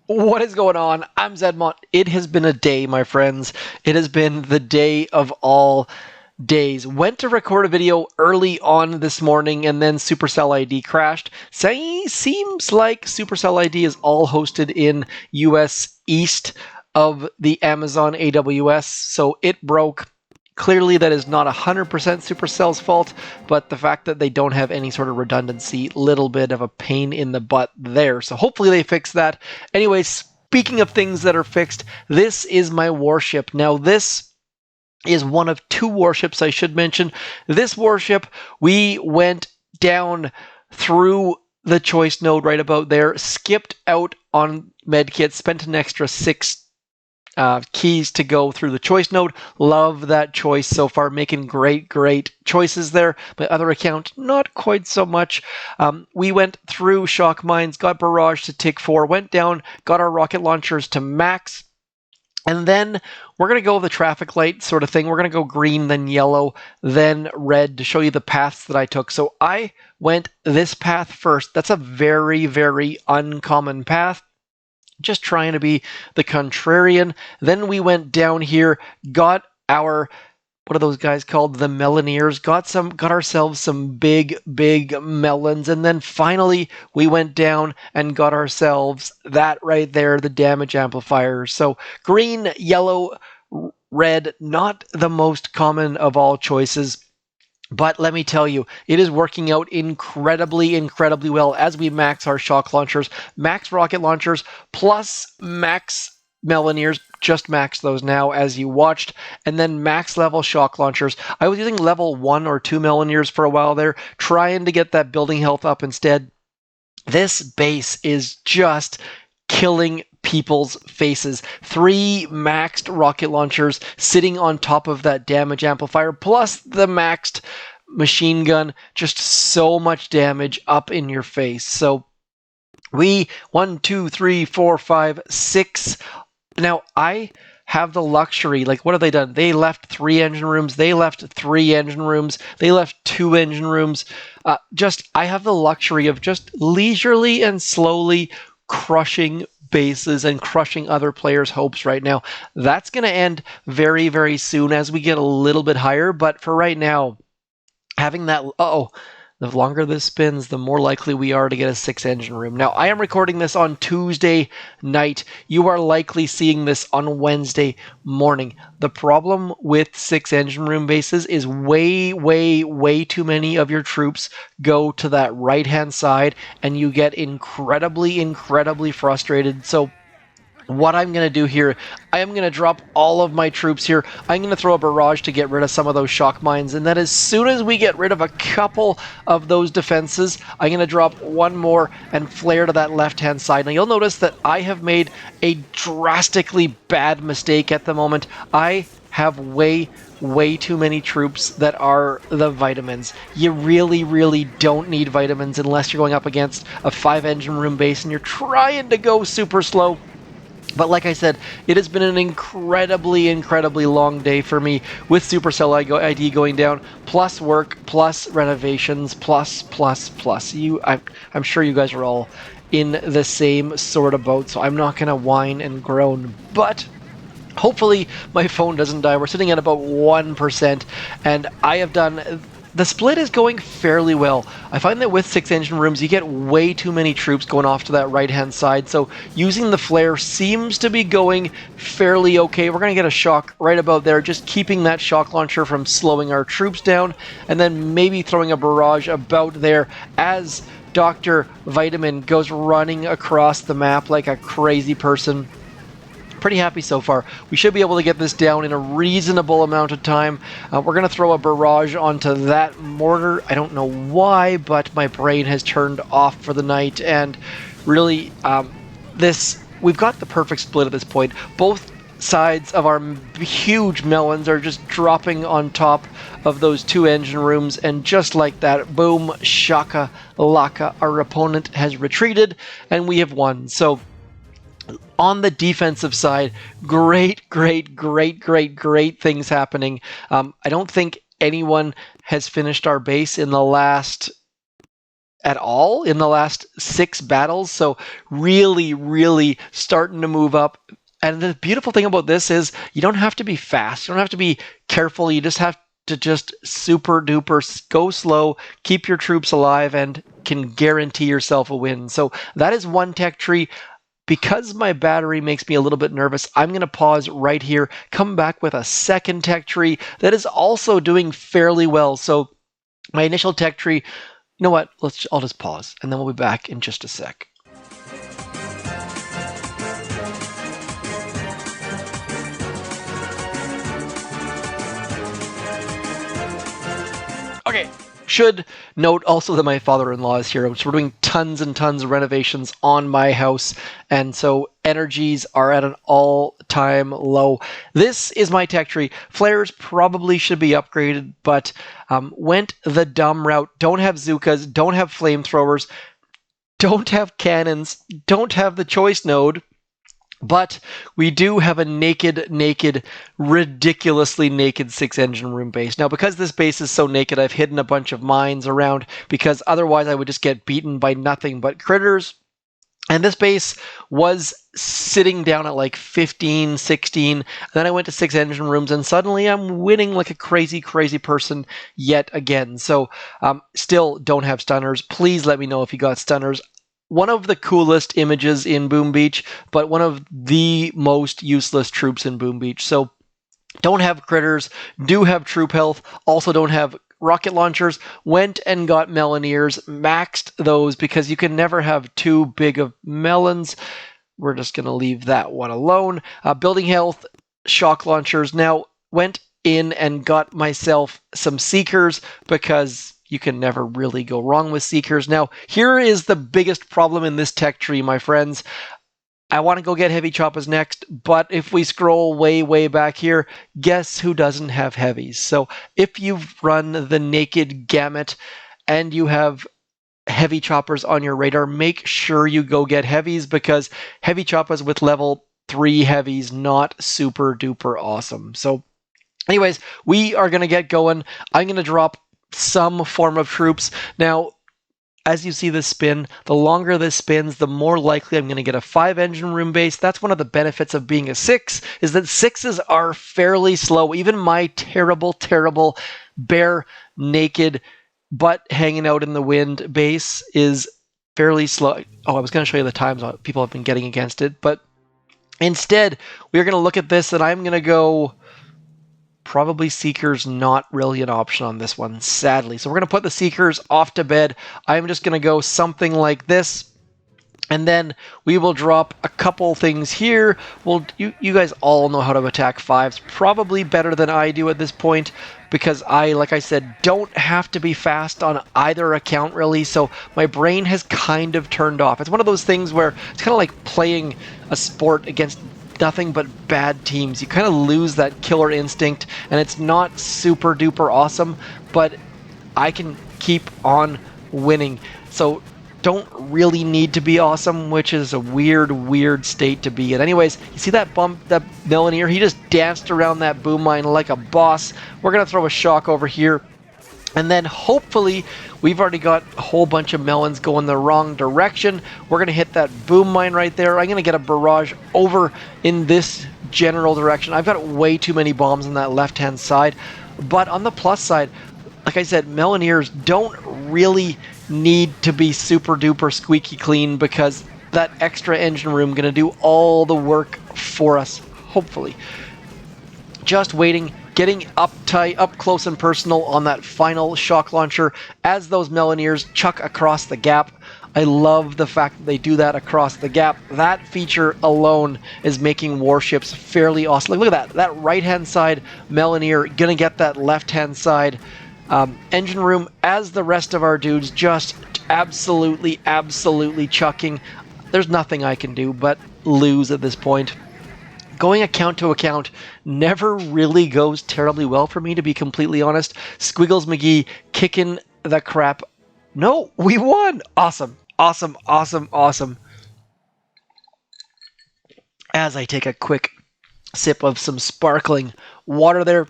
What is going on? I'm Zedmont. It has been a day, my friends. It has been the day of all days. Went to record a video early on this morning and then Supercell ID crashed. Seems like Supercell ID is all hosted in US east of the Amazon AWS, so it broke. Clearly, that is not 100% Supercell's fault, but the fact that they don't have any sort of redundancy, little bit of a pain in the butt there. So hopefully they fix that. Anyway, speaking of things that are fixed, this is my warship. Now, this is one of two warships I should mention. This warship, we went down through the choice node right about there, skipped out on medkit, spent an extra 6 keys to go through the choice node. Love that choice so far, making great choices there. My other account, not quite so much. We went through shock mines, got barrage to tick 4, went down, got our rocket launchers to max, and then we're going to go the traffic light sort of thing. We're going to go green, then yellow, then red to show you the paths that I took. So I went this path first. That's a very uncommon path. Just trying to be the contrarian. Then we went down here, got our, what are those guys called? The Meloneers. Got ourselves some big melons. And then finally we went down and got ourselves that right there, the damage amplifier. So green, yellow, red, not the most common of all choices. But let me tell you, it is working out incredibly well as we max our shock launchers, max rocket launchers, plus max Meloneers, just max those now as you watched, and then max level shock launchers. I was using level 1 or 2 Meloneers for a while there, trying to get that building health up instead. This base is just killing people's faces. 3 maxed rocket launchers sitting on top of that damage amplifier, plus the maxed machine gun. Just so much damage up in your face. So we 1, 2, 3, 4, 5, 6. Now I have the luxury, like what have they done? They left 3 engine rooms, they left 3 engine rooms, they left 2 engine rooms. I have the luxury of just leisurely and slowly crushing bases and crushing other players' hopes right now. That's going to end very soon as we get a little bit higher, but for right now, having that, the longer this spins, the more likely we are to get a 6 engine room. Now, I am recording this on Tuesday night. You are likely seeing this on Wednesday morning. The problem with 6 engine room bases is way too many of your troops go to that right-hand side, and you get incredibly frustrated. So what I'm going to do here, I am going to drop all of my troops here. I'm going to throw a barrage to get rid of some of those shock mines, and then as soon as we get rid of a couple of those defenses, I'm going to drop one more and flare to that left-hand side. Now you'll notice that I have made a drastically bad mistake at the moment. I have way too many troops that are the vitamins. You really don't need vitamins unless you're going up against a 5 engine room base and you're trying to go super slow. But like I said, it has been an incredibly long day for me with Supercell ID going down, plus work, plus renovations, plus. I'm sure you guys are all in the same sort of boat, so I'm not going to whine and groan. But hopefully my phone doesn't die. We're sitting at about 1%, and I have done... The split is going fairly well. I find that with 6 engine rooms, you get way too many troops going off to that right-hand side, so using the flare seems to be going fairly okay. We're going to get a shock right about there, just keeping that shock launcher from slowing our troops down, and then maybe throwing a barrage about there as Dr. Vitamin goes running across the map like a crazy person. Pretty happy so far. We should be able to get this down in a reasonable amount of time. We're going to throw a barrage onto that mortar. I don't know why, but my brain has turned off for the night, and really, we've got the perfect split at this point. Both sides of our huge melons are just dropping on top of those 2 engine rooms, and just like that, boom, shaka laka, our opponent has retreated, and we have won. So on the defensive side, great things happening. I don't think anyone has finished our base in the last at all in the last 6 battles. So really, really starting to move up. And the beautiful thing about this is you don't have to be fast. You don't have to be careful. You just have to just super duper go slow, keep your troops alive, and can guarantee yourself a win. So that is one tech tree. Because my battery makes me a little bit nervous, I'm going to pause right here, come back with a second tech tree that is also doing fairly well. So my initial tech tree, you know what? I'll just pause, and then we'll be back in just a sec. Okay. Should note also that my father-in-law is here. So we're doing tons and tons of renovations on my house, and so energies are at an all-time low. This is my tech tree. Flares probably should be upgraded, but went the dumb route. Don't have Zookas, don't have flamethrowers, don't have cannons, don't have the choice node. But we do have a naked, ridiculously naked 6-engine room base. Now, because this base is so naked, I've hidden a bunch of mines around, because otherwise I would just get beaten by nothing but critters. And this base was sitting down at like 15, 16. And then I went to 6-engine rooms, and suddenly I'm winning like a crazy person yet again. So still don't have stunners. Please let me know if you got stunners. One of the coolest images in Boom Beach, but one of the most useless troops in Boom Beach. So don't have critters, do have troop health, also don't have rocket launchers. Went and got Meloniers, maxed those because you can never have too big of melons. We're just going to leave that one alone. Building health, shock launchers. Now, went in and got myself some Seekers because you can never really go wrong with Seekers. Now, here is the biggest problem in this tech tree, my friends. I want to go get heavy choppers next, but if we scroll way back here, guess who doesn't have heavies? So if you've run the naked gamut and you have heavy choppers on your radar, make sure you go get heavies, because heavy choppers with level 3 heavies, not super duper awesome. So anyways, we are going to get going. I'm going to drop some form of troops. Now, as you see this spin, the longer this spins, the more likely I'm going to get a 5-engine room base. That's one of the benefits of being a 6, is that 6s are fairly slow. Even my terrible, bare, naked, butt hanging out in the wind base is fairly slow. Oh, I was going to show you the times people have been getting against it, but instead, we're going to look at this, and I'm going to go... Probably Seekers not really an option on this one, sadly. So we're going to put the Seekers off to bed. I'm just going to go something like this. And then we will drop a couple things here. Well, you guys all know how to attack 5s. Probably better than I do at this point, because I, like I said, don't have to be fast on either account really. So my brain has kind of turned off. It's one of those things where it's kind of like playing a sport against nothing but bad teams. You kind of lose that killer instinct, and it's not super duper awesome, but I can keep on winning. So don't really need to be awesome, which is a weird state to be in. Anyways, you see that Melonier? He just danced around that boom mine like a boss. We're going to throw a shock over here. And then hopefully we've already got a whole bunch of melons going the wrong direction. We're going to hit that boom mine right there. I'm going to get a barrage over in this general direction. I've got way too many bombs on that left-hand side. But on the plus side, like I said, Meloniers don't really need to be super duper squeaky clean, because that extra engine room going to do all the work for us, hopefully. Just waiting, getting up close and personal on that final shock launcher as those Meloniers chuck across the gap. I love the fact that they do that across the gap. That feature alone is making warships fairly awesome. Like, look at that. That right-hand side Melonier gonna get that left-hand side engine room as the rest of our dudes just absolutely chucking. There's nothing I can do but lose at this point. Going account to account never really goes terribly well for me, to be completely honest. Squiggles McGee kicking the crap. No, we won! Awesome. As I take a quick sip of some sparkling water there.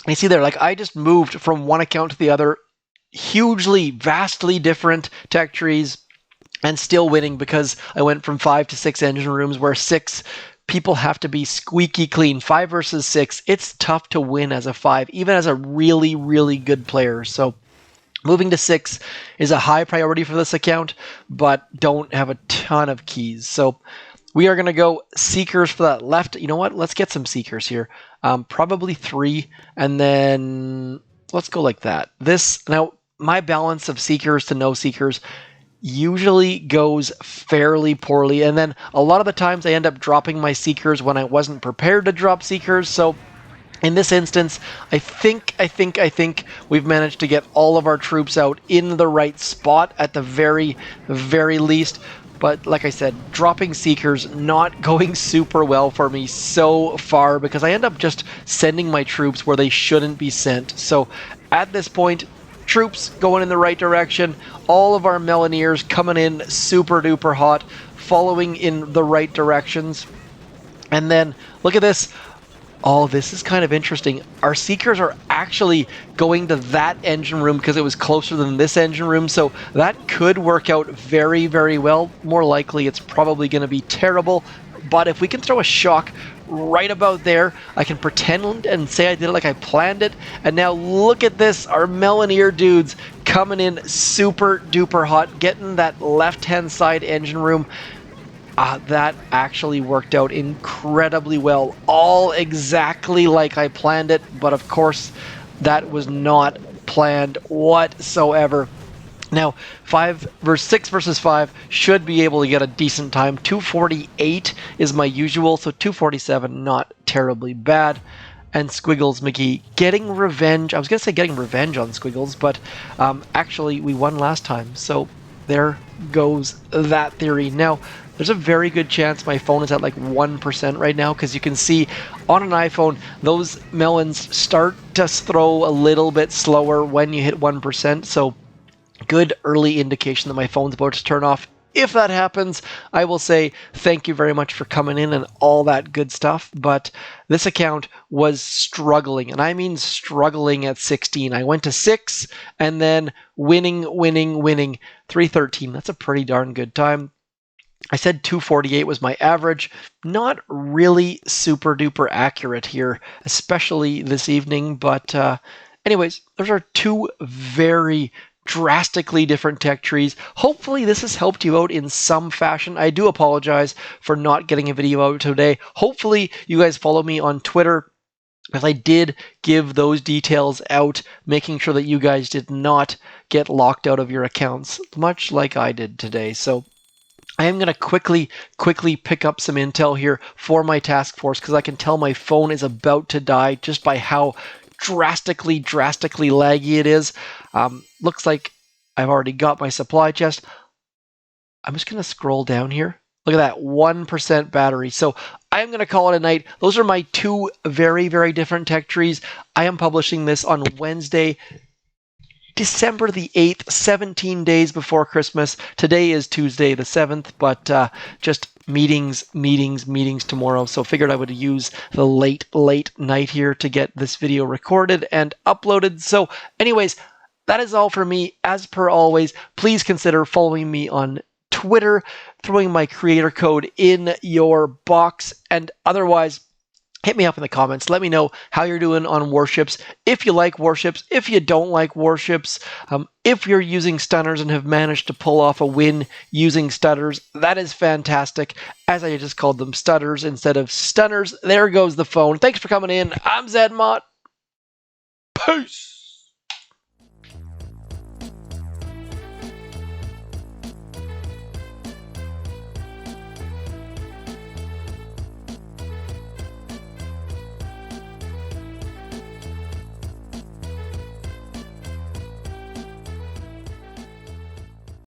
You see there, like, I just moved from one account to the other hugely, vastly different tech trees and still winning because I went from 5 to 6 engine rooms where 6 people have to be squeaky clean. 5 versus 6, it's tough to win as a 5, even as a really, really good player. So moving to 6 is a high priority for this account, but don't have a ton of keys. So we are going to go Seekers for that left. You know what? Let's get some Seekers here. Probably 3, and then let's go like that. Now, my balance of Seekers to no Seekers usually goes fairly poorly, and then a lot of the times I end up dropping my Seekers when I wasn't prepared to drop Seekers. So in this instance, I think we've managed to get all of our troops out in the right spot at the very, very least. But like I said, dropping Seekers not going super well for me so far because I end up just sending my troops where they shouldn't be sent. So at this point, troops going in the right direction, all of our Melaniers coming in super duper hot, following in the right directions. And then look at this. Oh, this is kind of interesting. Our Seekers are actually going to that engine room because it was closer than this engine room, so that could work out very, very well. More likely, it's probably going to be terrible, but if we can throw a shock right about there, I can pretend and say I did it like I planned it, and now look at this, our Melanier dudes coming in super duper hot, getting that left-hand side engine room. That actually worked out incredibly well. All exactly like I planned it, but of course, that was not planned whatsoever. Now, 6 versus 5 should be able to get a decent time. 2:48 is my usual, so 2:47, not terribly bad. And Squiggles McGee getting revenge. I was going to say getting revenge on Squiggles, but actually we won last time, so there goes that theory. Now, there's a very good chance my phone is at like 1% right now because you can see on an iPhone, those melons start to throw a little bit slower when you hit 1%. So good early indication that my phone's about to turn off. If that happens, I will say thank you very much for coming in and all that good stuff. But this account was struggling, and I mean struggling at 16. I went to 6 and then winning. 313. That's a pretty darn good time. I said 2:48 was my average. Not really super duper accurate here, especially this evening. But anyways, those are 2 very drastically different tech trees. Hopefully this has helped you out in some fashion. I do apologize for not getting a video out today. Hopefully you guys follow me on Twitter, because I did give those details out, making sure that you guys did not get locked out of your accounts, much like I did today. So I am going to quickly pick up some intel here for my task force because I can tell my phone is about to die just by how drastically laggy it is. Looks like I've already got my supply chest. I'm just going to scroll down here. Look at that, 1% battery. So I am going to call it a night. Those are my 2 very, very different tech trees. I am publishing this on Wednesday, December the 8th, 17 days before Christmas. Today is Tuesday the 7th, but just meetings tomorrow. So figured I would use the late night here to get this video recorded and uploaded. So anyways, that is all for me. As per always, please consider following me on Twitter, throwing my creator code in your box, and otherwise, hit me up in the comments. Let me know how you're doing on warships. If you like warships, if you don't like warships, if you're using stunners and have managed to pull off a win using stutters, that is fantastic. As I just called them stutters instead of stunners. There goes the phone. Thanks for coming in. I'm Zedmont. Peace.